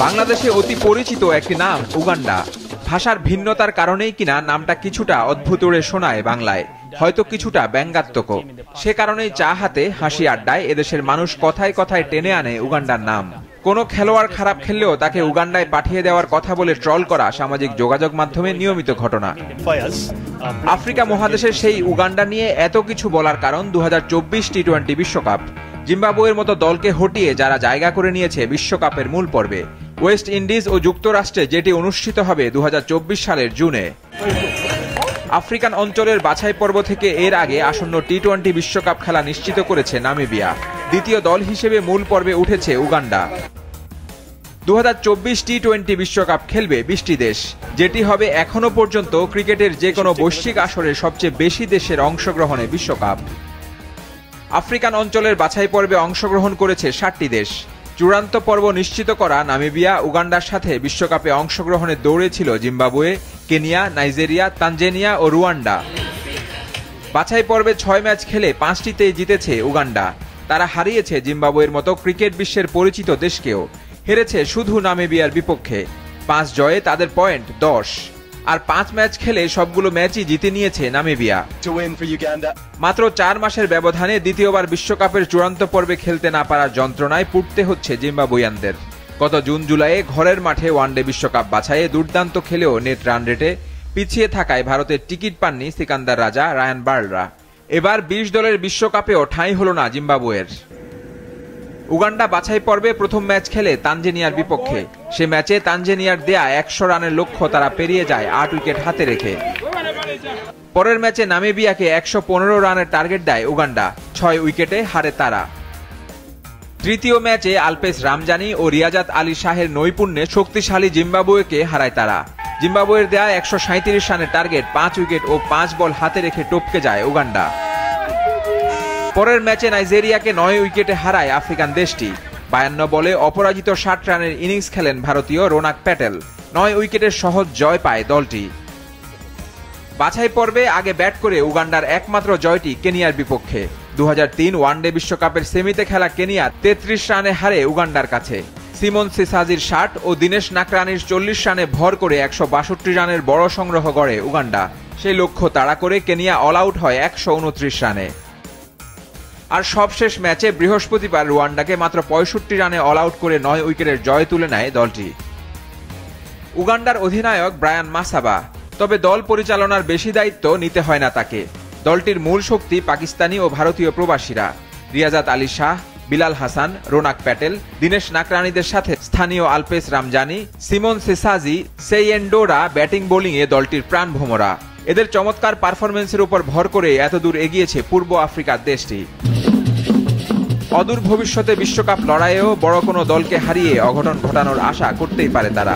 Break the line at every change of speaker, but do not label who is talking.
বাংলাদেশে অতি পরিচিত একটি নাম উগান্ডা। ভাষার ভিন্নতার কারণেই কিনা নামটা কিছুটা অদ্ভুতুড়ে শোনায় বাংলায়, হয়তো কিছুটা ব্যঙ্গাত্মকও। সে কারণেই চা হাতে হাসি আড্ডায় এদেশের মানুষ কথায় কথায় টেনে আনে উগান্ডার নাম। কোনো খেলোয়াড় খারাপ খেললেও তাকে উগান্ডায় পাঠিয়ে দেওয়ার কথা বলে ট্রল করা সামাজিক যোগাযোগ মাধ্যমে নিয়মিত ঘটনা। আফ্রিকা মহাদেশের সেই উগান্ডা নিয়ে এত কিছু বলার কারণ 2024 টি-20 বিশ্বকাপ। জিম্বাবুয়ের মতো দলকে হটিয়ে যারা জায়গা করে নিয়েছে বিশ্বকাপের মূল পর্বে। ওয়েস্ট ইন্ডিজ ও যুক্তরাষ্ট্রে যেটি অনুষ্ঠিত হবে 2024 সালের জুনে। আফ্রিকান অঞ্চলের বাছাই পর্ব থেকে এর আগে আসন্ন টি-20 বিশ্বকাপ খেলা নিশ্চিত করেছে নামিবিয়া। দ্বিতীয় দল হিসেবে মূল পর্বে উঠেছে উগান্ডা। 2024 টি-20 বিশ্বকাপ খেলবে 20টি দেশ, যেটি হবে এখনো পর্যন্ত ক্রিকেটের যে কোনো বৈশ্বিক আসরে সবচেয়ে বেশি দেশের অংশগ্রহণে বিশ্বকাপ। আফ্রিকান অঞ্চলের বাছাই পর্বে অংশগ্রহণ করেছে 7টি দেশ। চূড়ান্ত পর্ব নিশ্চিত করা নামিবিয়া উগান্ডার সাথে বিশ্বকাপে অংশগ্রহণের দৌড়ে ছিল জিম্বাবুয়ে, কেনিয়া, নাইজেরিয়া, তানজানিয়া ও রুয়ান্ডা। বাছাই পর্বে 6 ম্যাচ খেলে 5টিতেই জিতেছে উগান্ডা। তারা হারিয়েছে জিম্বাবুয়ের মতো ক্রিকেট বিশ্বের পরিচিত দেশকেও। হেরেছে শুধু নামিবিয়ার বিপক্ষে। 5 জয়ে তাদের পয়েন্ট 10। আর 5 ম্যাচ খেলে সবগুলো ম্যাচই জিতে নিয়েছে নামিবিয়া। মাত্র 4 মাসের ব্যবধানে দ্বিতীয়বার বিশ্বকাপের চূড়ান্ত পর্বে খেলতে না পারার যন্ত্রণায় পুড়তে হচ্ছে জিম্বাবুয়ানদের। গত জুন জুলাইয়ে ঘরের মাঠে ওয়ানডে বিশ্বকাপ বাছাইয়ে দুর্দান্ত খেলেও নেট রান রেটে পিছিয়ে থাকায় ভারতের টিকিট পাননি সিকান্দার রাজা, রায়ান বার্লরা। এবার 20 দলের বিশ্বকাপেও ঠাঁই হল না জিম্বাবুয়ের। উগান্ডা বাছাই পর্বে প্রথম ম্যাচ খেলে তানজানিয়ার বিপক্ষে। সে ম্যাচে তানজানিয়ার দেয়া 100 রানের লক্ষ্য তারা পেরিয়ে যায় 8 উইকেট হাতে রেখে। পরের ম্যাচে নামিবিয়াকে 115 রানের টার্গেট দেয় উগান্ডা। 6 উইকেটে হারে তারা। তৃতীয় ম্যাচে আলপেস রামজানি ও রিয়াজাত আলী শাহের নৈপুণ্যে শক্তিশালী জিম্বাবুয়েকে হারায় তারা। জিম্বাবুয়ের দেয়া 137 রানের টার্গেট 5 উইকেট ও 5 বল হাতে রেখে টপকে যায় উগান্ডা। পরের ম্যাচে নাইজেরিয়াকে 9 উইকেটে হারায় আফ্রিকান দেশটি। 52 বলে অপরাজিত 60 রানের ইনিংস খেলেন ভারতীয় রোনাক প্যাটেল। 9 উইকেটের সহজ জয় পায় দলটি। বাছাই পর্বে আগে ব্যাট করে উগান্ডার একমাত্র জয়টি কেনিয়ার বিপক্ষে। 2003 ওয়ানডে বিশ্বকাপের সেমিতে খেলা কেনিয়া 33 রানে হারে উগান্ডার কাছে। সিমন সিসাজির 60 ও দীনেশ নাকরানির 40 রানে ভর করে 162 রানের বড় সংগ্রহ গড়ে উগান্ডা। সেই লক্ষ্য তাড়া করে কেনিয়া অল আউট হয় 129 রানে। আর সবশেষ ম্যাচে বৃহস্পতিবার রুয়ান্ডাকে মাত্র 65 রানে অল আউট করে 9 উইকেটের জয় তুলে নেয় দলটি। উগান্ডার অধিনায়ক ব্রায়ান মাসাবা। তবে দল পরিচালনার বেশি দায়িত্ব নিতে হয় না তাকে। দলটির মূল শক্তি পাকিস্তানি ও ভারতীয় প্রবাসীরা। রিয়াজাত আলী শাহ, বিলাল হাসান, রোনাক প্যাটেল, দীনেশ নাকরানিদের সাথে স্থানীয় আলপেস রামজানি, সিমন সিসাজি, সেইয়েন্ডোরা ব্যাটিং বোলিংয়ে দলটির প্রাণভোমরা। এদের চমৎকার পারফরমেন্সের উপর ভর করে এতদূর এগিয়েছে পূর্ব আফ্রিকার দেশটি। অদূর ভবিষ্যতে বিশ্বকাপ লড়াইয়েও বড় কোনো দলকে হারিয়ে অঘটন ঘটানোর আশা করতেই পারে তারা।